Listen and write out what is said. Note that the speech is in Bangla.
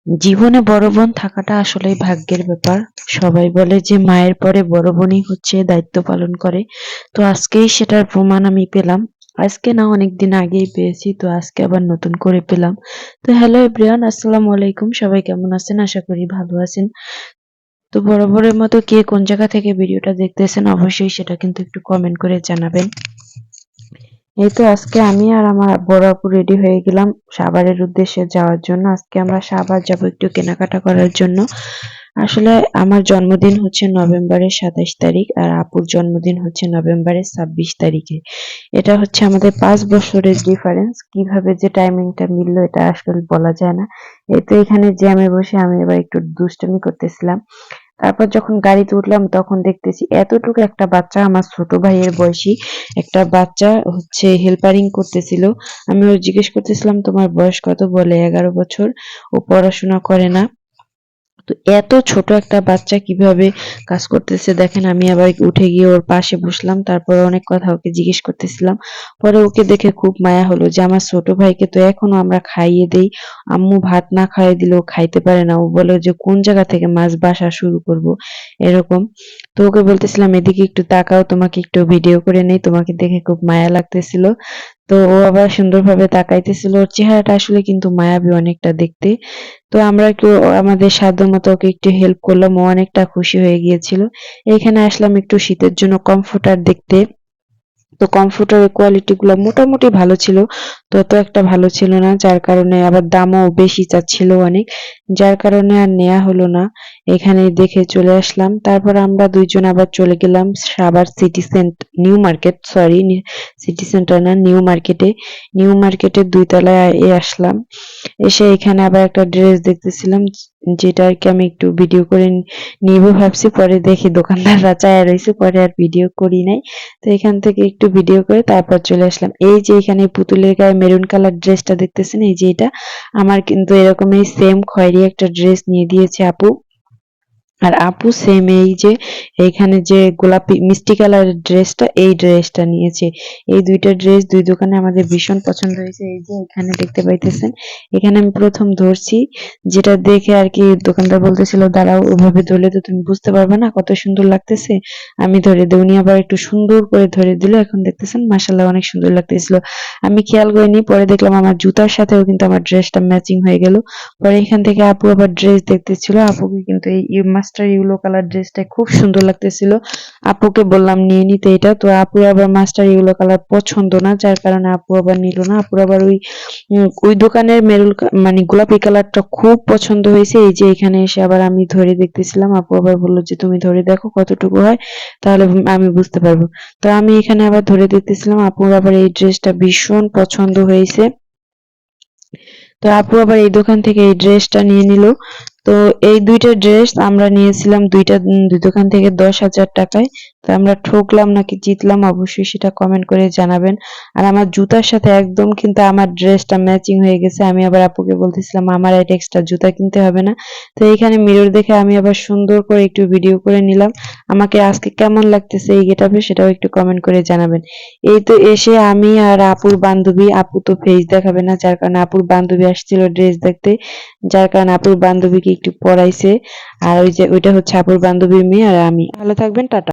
জীবনে বড় বোন থাকাটা আসলেই ভাগ্যের ব্যাপার। সবাই বলে যে মায়ের পরে বড় বোনই হচ্ছে দায়িত্ব পালন করে। তো আজকেই সেটার প্রমাণ আমি পেলাম। আজকে না, অনেকদিন আগেই পেয়েছি, তো আজকে আবার নতুন করে পেলাম। তো হ্যালো এভরিওয়ান, আসসালামু আলাইকুম। সবাই কেমন আছেন? আশা করি ভালো আছেন। তো বরাবরের মতো কে কোন জায়গা থেকে ভিডিওটা দেখতেছেন অবশ্যই সেটা কিন্তু একটু কমেন্ট করে জানাবেন। এই তো আজকে আমি আর আমার বড় আপু রেডি হয়ে গেলাম সাভারের উদ্দেশ্যে যাওয়ার জন্য। আজকে আমরা সাভার যাব একটু কেনাকাটা করার জন্য। আসলে আমার জন্মদিন হচ্ছে নভেম্বরের 27 তারিখ, আর আপুর জন্মদিন হচ্ছে নভেম্বরের 26 তারিখে। এটা হচ্ছে আমাদের 5 বছরের ডিফারেন্স। কিভাবে যে টাইমিংটা মিললো এটা আসলে বলা যায় না। এই তো এখানে জ্যামে বসে আমি এবার একটু দুষ্টামি করতেছিলাম। তারপর যখন গাড়িতে উঠলাম তখন দেখতেছি এতটুকু একটা বাচ্চা, আমার ছোট ভাইয়ের বয়সী একটা বাচ্চা হচ্ছে হেল্পারিং করতেছিল। আমি ওর জিজ্ঞেস করতেছিলাম তোমার বয়স কত? বলে 11 বছর। ও পড়াশোনা করে না। তো এত ছোট একটা বাচ্চা কিভাবে কাজ করতেছে দেখেন। আমি আবার উঠে গিয়ে ওর পাশে বসলাম, তারপর অনেক কথা ওকে জিজ্ঞেস করতেছিলাম। পরে ওকে দেখে খুব মায়া হলো যে আমার ছোট ভাইকে তো এখনো আমরা খাইয়ে দেই, আম্মু ভাত না খাইয়ে দিলেও খাইতে পারে না। ও বলে যে কোন জায়গা থেকে মাছ বাসা শুরু করব এরকম। তো ওকে বলতেছিলাম এদিকে একটু তাকাও, তোমাকে একটু ভিডিও করে নেই, তোমাকে দেখে খুব মায়া লাগতেছিল। তো ও আবার সুন্দরভাবে তাকাইতেছিল। ওর চেহারাটা আসলে কিন্তু মায়াবী অনেকটা দেখতে। তো আমরা একটু আমাদের সাধ্যমতো ওকে একটু হেল্প করলাম। ও অনেকটা খুশি হয়ে গিয়েছিল। এখানে আসলাম একটু শীতের জন্য কমফোর্টার দেখতে। তো কমফোর্টারের কোয়ালিটি গুলো মোটামুটি ভালো ছিল, তত একটা ভালো ছিল না, যার কারণে আবার দামও বেশি চাচ্ছিল অনেক, যার কারণে আর নেওয়া হলো না। এখানে দেখে চলে আসলাম। তারপর আমরা দুইজন আবার চলে গেলাম Savar city centre, new market, sorry city centre না, নিউ মার্কেটে। নিউ মার্কেটের 2 তলায় আসলাম। এসে এখানে আবার একটা ড্রেস দেখতেছিলাম, যেটা আর কি আমি একটু ভিডিও করে নিব ভাবছি। পরে দেখি দোকানদাররা চায় রয়েছে, পরে আর ভিডিও করি নাই। তো এখান থেকে একটু ভিডিও করে তারপর চলে আসলাম। এই যে এখানে পুতুলের গায়ে মেরুন কালার ড্রেসটা দেখতেছেন, এই যে এটা আমার কিন্তু এরকমই সেম খয়েরি একটা ড্রেস নিয়ে দিয়েছে আপু। আর আপু সেম এই যে এইখানে যে গোলাপি মিষ্টি কালারের ড্রেসটা, এই ড্রেসটা নিয়েছে। এই দুইটা ড্রেস দুই দোকানে আমাদের ভীষণ পছন্দ হয়েছে। এই যে এখানে দেখতে পাইতেছেন, এখানে আমি প্রথম ধরছি, যেটা দেখে আর কি দোকানদার বলতেছিল দাঁড়াও, ওভাবে ধরলে তো তুমি বুঝতে পারবে না কত সুন্দর লাগতেছে। আমি ধরে দিই, উনি আবার একটু সুন্দর করে ধরে দিল। এখন দেখতেছেন মাশাআল্লাহ অনেক সুন্দর লাগতেছিল। আমি খেয়াল করিনি, পরে দেখলাম আমার জুতার সাথেও কিন্তু আমার ড্রেসটা ম্যাচিং হয়ে গেল। পরে এখান থেকে আপু আবার ড্রেস দেখতেছিল। আপুকে কিন্তু এই মাস্টার ইউলো কালার ড্রেসটা খুব সুন্দর লাগতেছিল। আপুকে বললাম নিয়ে নিতে এটা, তো আপু আবার মাস্টার ইউলো কালার পছন্দ না, যার কারণে আপু আবার নিল না। আপুর আবার ওই দোকানের মেরুন মানে গোলাপি কালারটা খুব পছন্দ হয়েছে। এই যে এখানে এসে আবার আমি ধরে দেখতেছিলাম। আপু আবার বললো যে তুমি ধরে দেখো কতটুকু হয়, তাহলে আমি বুঝতে পারবো। তো আমি এখানে আবার ধরে দেখতেছিলাম। আপুর আবার এই ড্রেসটা ভীষণ পছন্দ হয়েছে। তো আপু আবার এই দোকান থেকে এই ড্রেসটা নিয়ে নিল। তো এই দুইটা ড্রেস আমরা নিয়েছিলাম দুই দোকান থেকে 10,000 টাকায়। তো আমরা ঠকলাম নাকি জিতলাম অবশ্যই সেটা কমেন্ট করে জানাবেন। আর আমার জুতার সাথে একদম কিন্তু আমার ড্রেসটা ম্যাচিং হয়ে গেছে। আমি আবার আপুকে বলতেছিলাম আমার একটা এক্সট্রা জুতা কিনতে হবে না। তো এইখানে মিরর দেখে আমি আবার সুন্দর করে একটু ভিডিও করে নিলাম। আমাকে আজকে কেমন লাগতেছে এই গেটআপে সেটাও একটু কমেন্ট করে জানাবেন। এই তো এসে আমি আর আপুর বান্ধবী, আপু তো ফেস দেখাবে না, যার কারণে আপুর বান্ধবী আসছিল ড্রেস দেখতে, যার কারণে আপুর বান্ধবীকে একটু পরাইছে। আর ওই যে ওইটা হচ্ছে আপুর বান্ধবীর মেয়ে আর আমি। ভালো থাকবেন, টাটা।